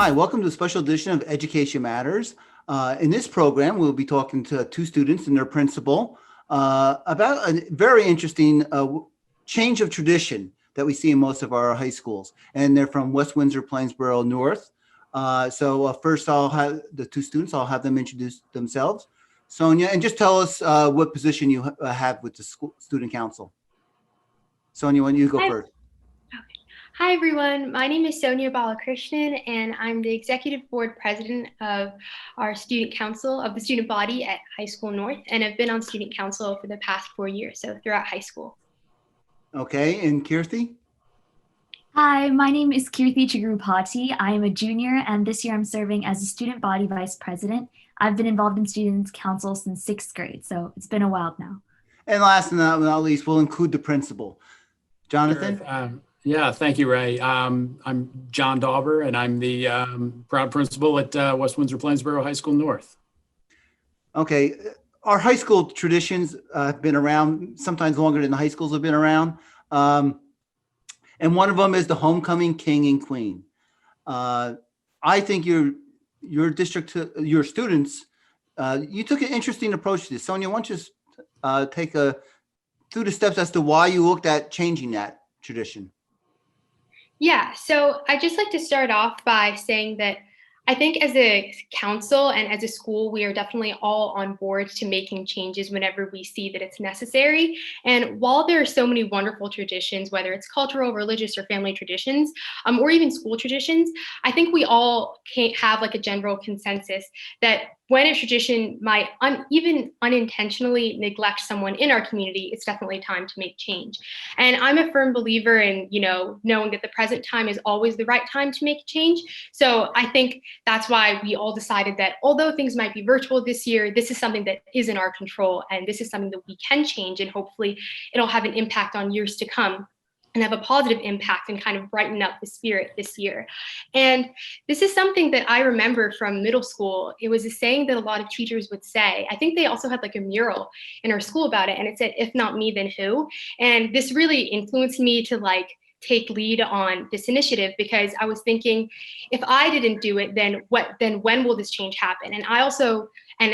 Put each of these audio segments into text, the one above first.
Hi, welcome to a special edition of Education Matters. In this program, we'll be talking to two students and their principal about a very interesting change of tradition that we see in most of our high schools. And they're from West Windsor-Plainsboro North. First I'll have the two students, I'll have them introduce themselves. Sonia, and just tell us what position you have with the student council. Sonia, why don't you go first? Hi, everyone. My name is Sonia Balakrishnan, and I'm the Executive Board President of our Student Council of the student body at High School North, and I've been on Student Council for the past 4 years, so throughout high school. Okay, and Kirthi? Hi, my name is Kirthi Chigurupati. I am a junior, and this year I'm serving as a Student Body Vice President. I've been involved in Students Council since 6th grade, so it's been a while now. And last but not least, we'll include the principal. Jonathan? Sure. Yeah, thank you, Ray. I'm John Dauber, and I'm the proud principal at West Windsor-Plainsboro High School North. Okay, our high school traditions have been around, sometimes longer than the high schools have been around. And one of them is the homecoming king and queen. I think your district, your students, you took an interesting approach to this. Sonia, why don't you just take through the steps as to why you looked at changing that tradition? Yeah, so I'd just like to start off by saying that I think as a council and as a school, we are definitely all on board to making changes whenever we see that it's necessary. And while there are so many wonderful traditions, whether it's cultural, religious, or family traditions, or even school traditions, I think we all can't have like a general consensus that when a tradition might even unintentionally neglect someone in our community, it's definitely time to make change. And I'm a firm believer in, knowing that the present time is always the right time to make change. So I think that's why we all decided that although things might be virtual this year, this is something that is in our control, and this is something that we can change, and hopefully it'll have an impact on years to come and have a positive impact and kind of brighten up the spirit this year. And this is something that I remember from middle school. It was a saying that a lot of teachers would say. I think they also had like a mural in our school about it, and it said, "If not me, then who?" And this really influenced me to take lead on this initiative, because I was thinking, if I didn't do it, then when will this change happen? And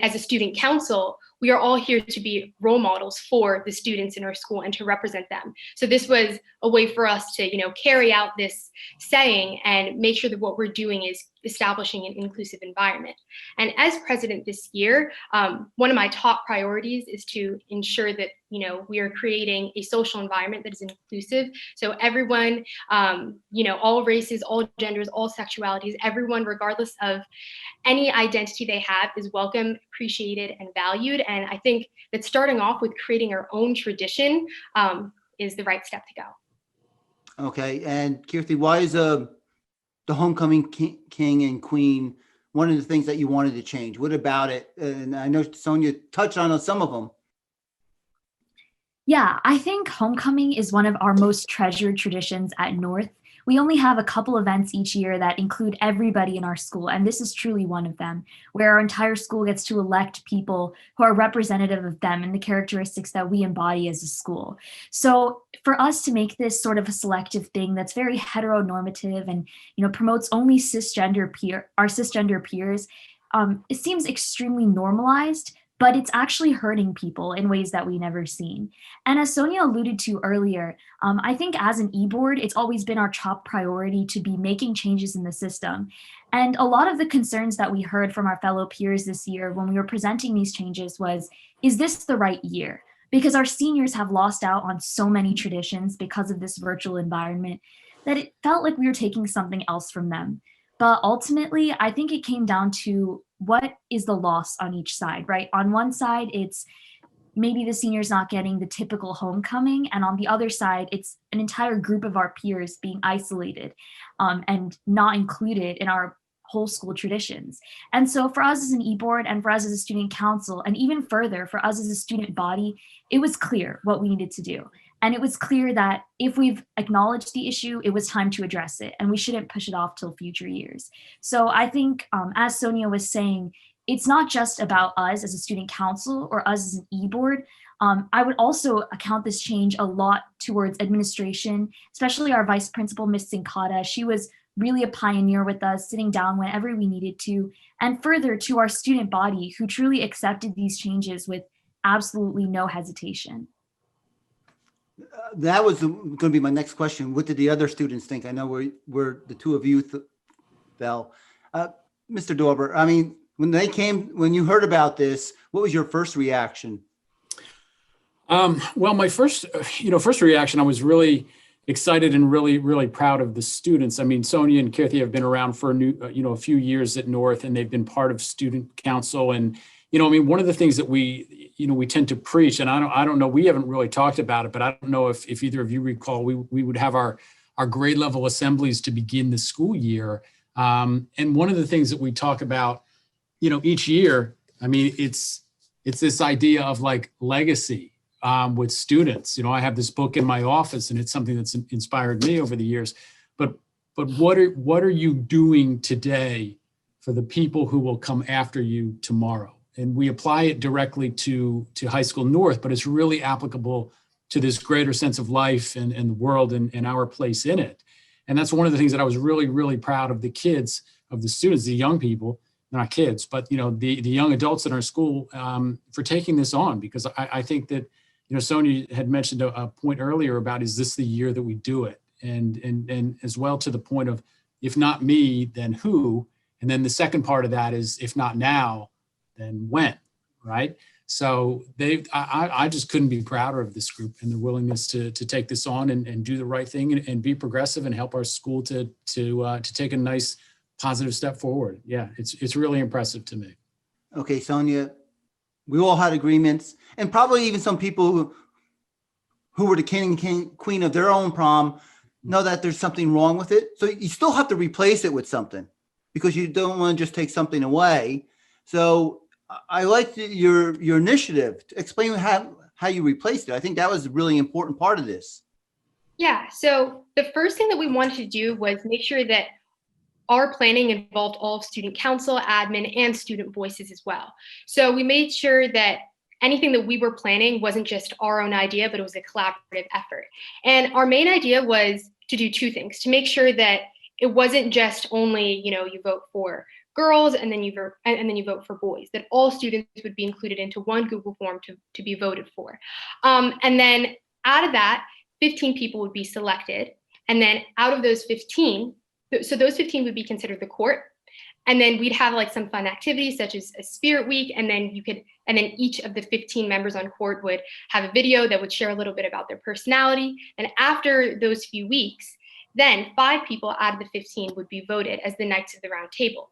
as a student council, we are all here to be role models for the students in our school and to represent them. So this was a way for us to, carry out this saying and make sure that what we're doing is establishing an inclusive environment. And as president this year, one of my top priorities is to ensure that, we are creating a social environment that is inclusive. So everyone, all races, all genders, all sexualities, everyone, regardless of any identity they have, is welcome, appreciated, and valued. And I think that starting off with creating our own tradition is the right step to go. Okay, and Kirthi, why is the homecoming king and queen one of the things that you wanted to change? What about it? And I know Sonia touched on some of them. Yeah, I think homecoming is one of our most treasured traditions at North. We only have a couple events each year that include everybody in our school, and this is truly one of them, where our entire school gets to elect people who are representative of them and the characteristics that we embody as a school. So for us to make this sort of a selective thing that's very heteronormative and promotes only our cisgender peers, it seems extremely normalized, but it's actually hurting people in ways that we've never seen. And as Sonia alluded to earlier, I think as an e-board, it's always been our top priority to be making changes in the system. And a lot of the concerns that we heard from our fellow peers this year when we were presenting these changes was, is this the right year? Because our seniors have lost out on so many traditions because of this virtual environment that it felt like we were taking something else from them. But ultimately, I think it came down to what is the loss on each side, right? On one side, it's maybe the seniors not getting the typical homecoming. And on the other side, it's an entire group of our peers being isolated and not included in our whole school traditions. And so for us as an e-board and for us as a student council, and even further for us as a student body, it was clear what we needed to do. And it was clear that if we've acknowledged the issue, it was time to address it, and we shouldn't push it off till future years. So I think, as Sonia was saying, it's not just about us as a student council or us as an e-board. I would also account this change a lot towards administration, especially our vice principal, Ms. Sinkata. She was really a pioneer with us, sitting down whenever we needed to, and further to our student body who truly accepted these changes with absolutely no hesitation. That was going to be my next question. What did the other students think? I know we're the two of you fell. Mr. Dauber, I mean, when you heard about this, what was your first reaction? Well, my first reaction, I was really excited and really proud of the students. I mean, Sonia and Kirthi have been around for a few years at North, and they've been part of student council. And, I mean, one of the things that we tend to preach, and I don't know, we haven't really talked about it, but I don't know if either of you recall, we would have our grade level assemblies to begin the school year. And one of the things that we talk about, each year, I mean, it's this idea of like legacy with students. I have this book in my office, and it's something that's inspired me over the years. But what are you doing today for the people who will come after you tomorrow? And we apply it directly to High School North, but it's really applicable to this greater sense of life and the world and our place in it. And that's one of the things that I was really proud of the kids, of the students, the young people, not kids, but the young adults in our school for taking this on, because I think that Sonia had mentioned a point earlier about, is this the year that we do it? And as well, to the point of, if not me, then who? And then the second part of that is, if not now, then when, right? So I just couldn't be prouder of this group and their willingness to take this on and do the right thing and be progressive and help our school to take a nice positive step forward. Yeah, it's really impressive to me. Okay, Sonia, we all had agreements, and probably even some people who were the king and queen of their own prom know that there's something wrong with it. So you still have to replace it with something, because you don't want to just take something away. So I liked your initiative to explain how you replaced it. I think that was a really important part of this. Yeah, so the first thing that we wanted to do was make sure that our planning involved all of student council, admin, and student voices as well. So we made sure that anything that we were planning wasn't just our own idea, but it was a collaborative effort. And our main idea was to do two things: to make sure that it wasn't just only, you vote for girls and then you vote for boys, that all students would be included into one Google form to be voted for. And then out of that, 15 people would be selected. And then out of those 15, so those 15 would be considered the court. And then we'd have like some fun activities such as a spirit week. And then each of the 15 members on court would have a video that would share a little bit about their personality. And after those few weeks, then 5 people out of the 15 would be voted as the Knights of the Round Table.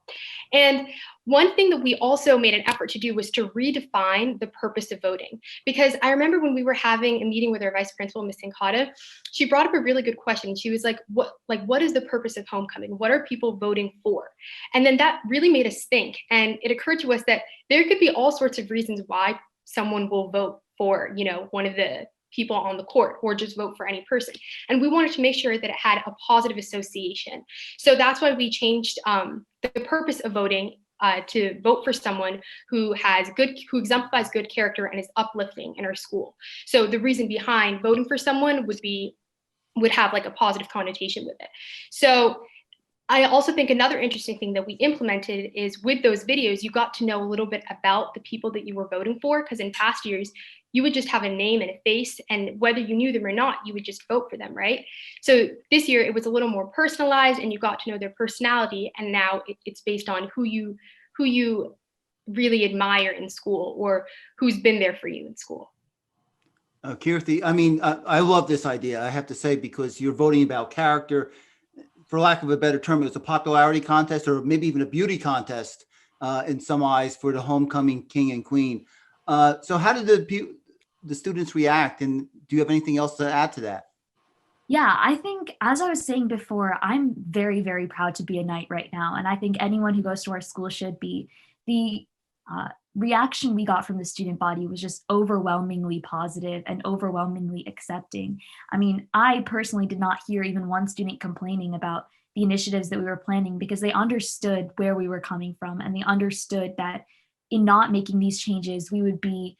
And one thing that we also made an effort to do was to redefine the purpose of voting. Because I remember when we were having a meeting with our vice principal, Ms. Sinkata, she brought up a really good question. She was like, what is the purpose of homecoming? What are people voting for? And then that really made us think. And it occurred to us that there could be all sorts of reasons why someone will vote for, one of the people on the court, or just vote for any person. And we wanted to make sure that it had a positive association. So that's why we changed the purpose of voting to vote for someone who exemplifies good character and is uplifting in our school. So the reason behind voting for someone would have like a positive connotation with it. So I also think another interesting thing that we implemented is, with those videos, you got to know a little bit about the people that you were voting for, because in past years, you would just have a name and a face, and whether you knew them or not, you would just vote for them, right? So this year it was a little more personalized, and you got to know their personality, and now it's based on who you really admire in school, or who's been there for you in school. Kirthi, I mean, I love this idea, I have to say, because you're voting about character. For lack of a better term, it's a popularity contest, or maybe even a beauty contest in some eyes, for the homecoming king and queen. So how did the students react, and do you have anything else to add to that? Yeah, I think, as I was saying before, I'm very proud to be a Knight right now. And I think anyone who goes to our school should be. The reaction we got from the student body was just overwhelmingly positive and overwhelmingly accepting. I mean, I personally did not hear even one student complaining about the initiatives that we were planning, because they understood where we were coming from, and they understood that in not making these changes, we would be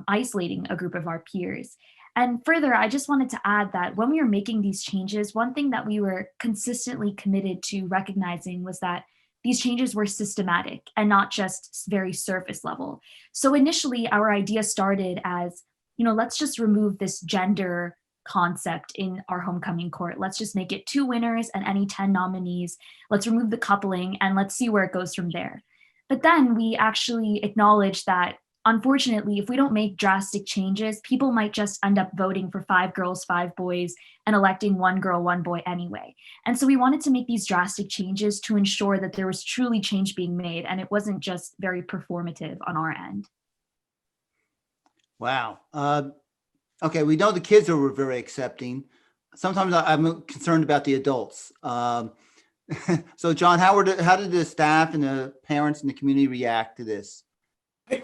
isolating a group of our peers. And further, I just wanted to add that when we were making these changes, one thing that we were consistently committed to recognizing was that these changes were systematic and not just very surface level. So initially, our idea started as, let's just remove this gender concept in our homecoming court. Let's just make it 2 winners and any 10 nominees. Let's remove the coupling and let's see where it goes from there. But then we actually acknowledged that, unfortunately, if we don't make drastic changes, people might just end up voting for 5 girls, 5 boys, and electing 1 girl, 1 boy anyway. And so we wanted to make these drastic changes to ensure that there was truly change being made, and it wasn't just very performative on our end. Wow. Okay, we know the kids are very accepting. Sometimes I'm concerned about the adults. So, John, how did the staff and the parents and the community react to this?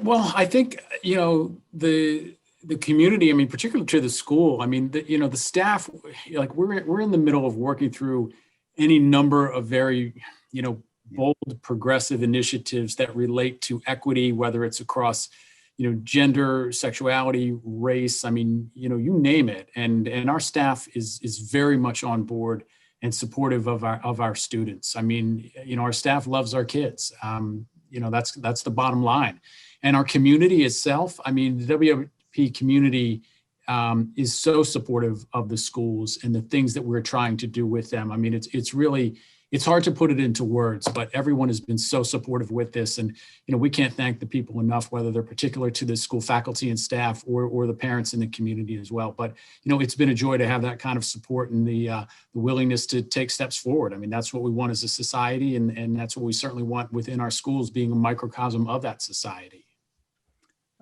Well, I think, the community, I mean, particularly to the school, I mean, the staff, like we're in the middle of working through any number of very, bold progressive initiatives that relate to equity, whether it's across, gender, sexuality, race, I mean, you name it. And our staff is very much on board and supportive of our students. I mean, our staff loves our kids. That's the bottom line. And our community itself, I mean, the WP community is so supportive of the schools and the things that we're trying to do with them. I mean, it's hard to put it into words, but everyone has been so supportive with this. And, we can't thank the people enough, whether they're particular to the school faculty and staff or the parents in the community as well. But, it's been a joy to have that kind of support and the willingness to take steps forward. I mean, that's what we want as a society. And that's what we certainly want within our schools, being a microcosm of that society.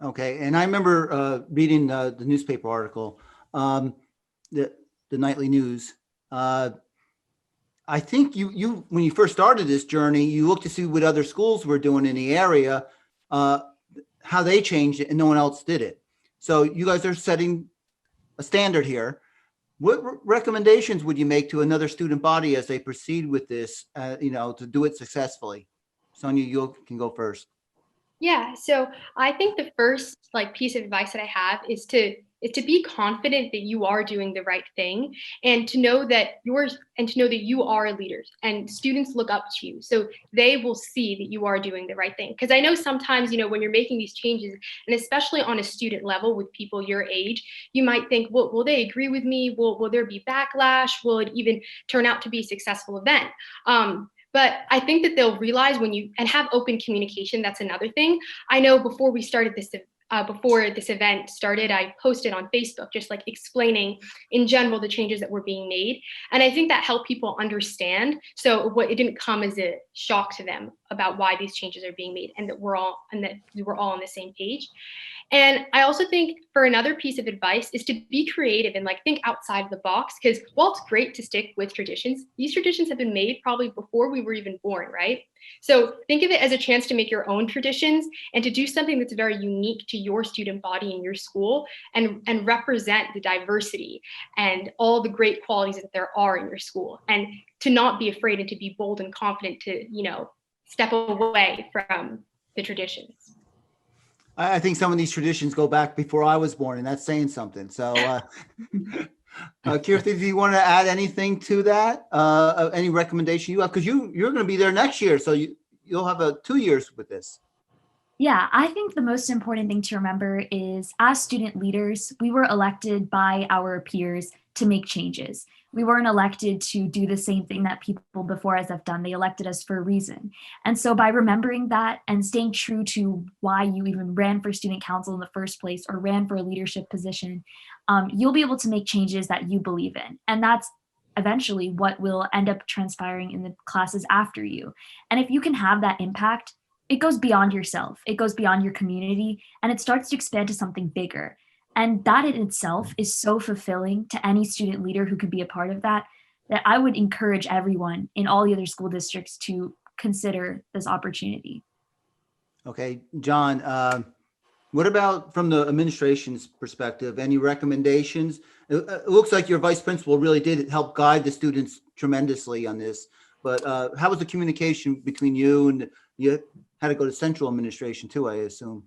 Okay, and I remember reading the newspaper article, the nightly news. I think you when you first started this journey, you looked to see what other schools were doing in the area, how they changed it, and no one else did it. So you guys are setting a standard here. What recommendations would you make to another student body as they proceed with this, to do it successfully? Sonia, you can go first. Yeah, so I think the first piece of advice that I have is to be confident that you are doing the right thing, and to know that you are leaders and students look up to you, so they will see that you are doing the right thing. Because I know sometimes, when you're making these changes, and especially on a student level with people your age, you might think, well, will they agree with me? Will there be backlash? Will it even turn out to be a successful event? But I think that they'll realize and have open communication. That's another thing. I know before we started this, before this event started, I posted on Facebook just explaining in general the changes that were being made. And I think that helped people understand. So it didn't come as a shock to them about why these changes are being made, and that we were all on the same page. And I also think for another piece of advice is to be creative and think outside of the box, because while it's great to stick with traditions, these traditions have been made probably before we were even born, right? So think of it as a chance to make your own traditions and to do something that's very unique to your student body in your school, and represent the diversity and all the great qualities that there are in your school, and to not be afraid and to be bold and confident to, step away from the traditions. I think some of these traditions go back before I was born, and that's saying something. So, Kirthi, do you want to add anything to that? Any recommendation you have? Because you're going to be there next year, so you'll have 2 years with this. Yeah, I think the most important thing to remember is, as student leaders, we were elected by our peers to make changes. We weren't elected to do the same thing that people before us have done. They elected us for a reason. And so by remembering that and staying true to why you even ran for student council in the first place, or ran for a leadership position, you'll be able to make changes that you believe in. And that's eventually what will end up transpiring in the classes after you. And if you can have that impact, it goes beyond yourself, it goes beyond your community, and it starts to expand to something bigger. And that in itself is so fulfilling to any student leader who could be a part of that, that I would encourage everyone in all the other school districts to consider this opportunity. Okay, John, what about from the administration's perspective? Any recommendations? It looks like your vice principal really did help guide the students tremendously on this, but how was the communication between you and you had to go to central administration too, I assume?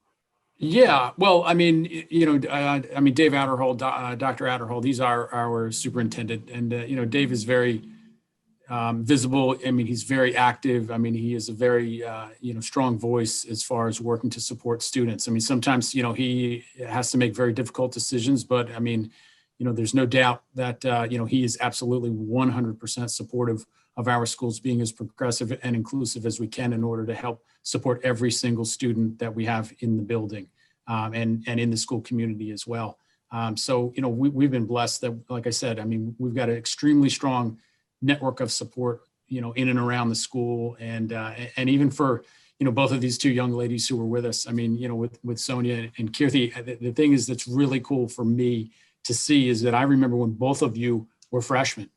Yeah, well, I mean, Dave Adderhold, Dr. Adderhold, he's our superintendent, and Dave is very visible. I mean, he's very active. I mean, he is a very strong voice as far as working to support students. I mean, sometimes he has to make very difficult decisions, but I mean, there's no doubt that he is absolutely 100% supportive of our schools being as progressive and inclusive as we can in order to help support every single student that we have in the building and in the school community as well. So we've been blessed that, like I said, I mean, we've got an extremely strong network of support, in and around the school, and even for both of these two young ladies who were with us. I mean, with Sonia and Kirthi, the thing is that's really cool for me to see is that I remember when both of you were freshmen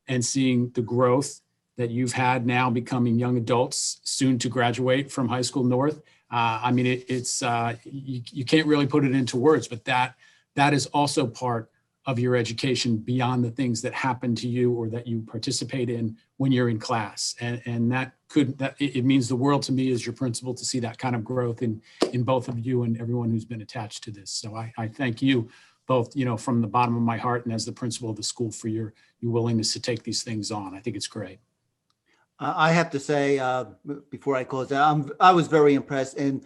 and seeing the growth that you've had now becoming young adults soon to graduate from High School North. I mean, it's you can't really put it into words, but that is also part of your education beyond the things that happen to you or that you participate in when you're in class. And it means the world to me as your principal to see that kind of growth in both of you and everyone who's been attached to this. So I thank you both, from the bottom of my heart and as the principal of the school for your willingness to take these things on. I think it's great. I have to say, before I close out, I was very impressed, and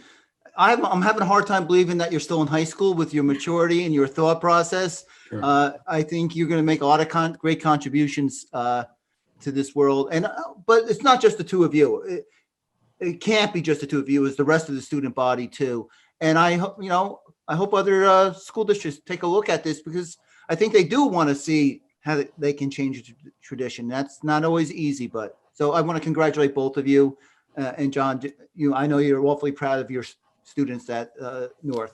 I'm having a hard time believing that you're still in high school with your maturity and your thought process. Sure. I think you're going to make a lot of great contributions to this world, but it's not just the two of you. It can't be just the two of you. It's the rest of the student body too. And I hope other school districts take a look at this, because I think they do want to see how they can change the tradition. That's not always easy, but. So I want to congratulate both of you. And John, I know you're awfully proud of your students at North.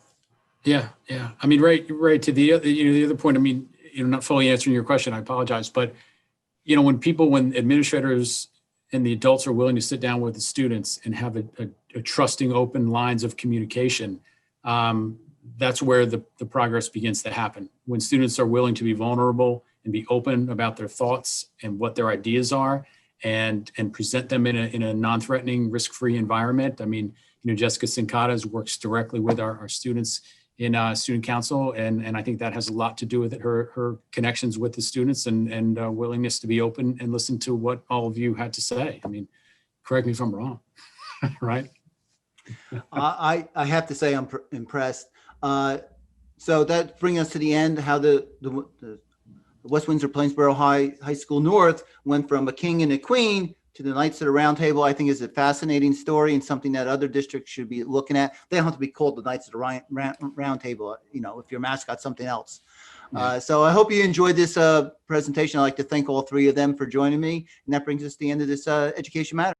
Yeah. I mean, right to the other point. I mean, not fully answering your question. I apologize, but when administrators and the adults are willing to sit down with the students and have a trusting, open lines of communication, that's where the progress begins to happen. When students are willing to be vulnerable and be open about their thoughts and what their ideas are, and present them in a non-threatening, risk-free environment. I mean, Jessica Sincadas works directly with our students in student council, and I think that has a lot to do with it, her connections with the students and willingness to be open and listen to what all of you had to say. I mean, correct me if I'm wrong, right? I have to say I'm impressed. So that brings us to the end, how the West Windsor-Plainsboro High School North went from a king and a queen to the Knights of the Round Table. I think is a fascinating story and something that other districts should be looking at. They don't have to be called the Knights of the Round Table, if your mascot's something else. Yeah. So I hope you enjoyed this presentation. I'd like to thank all three of them for joining me. And that brings us to the end of this Education Matters.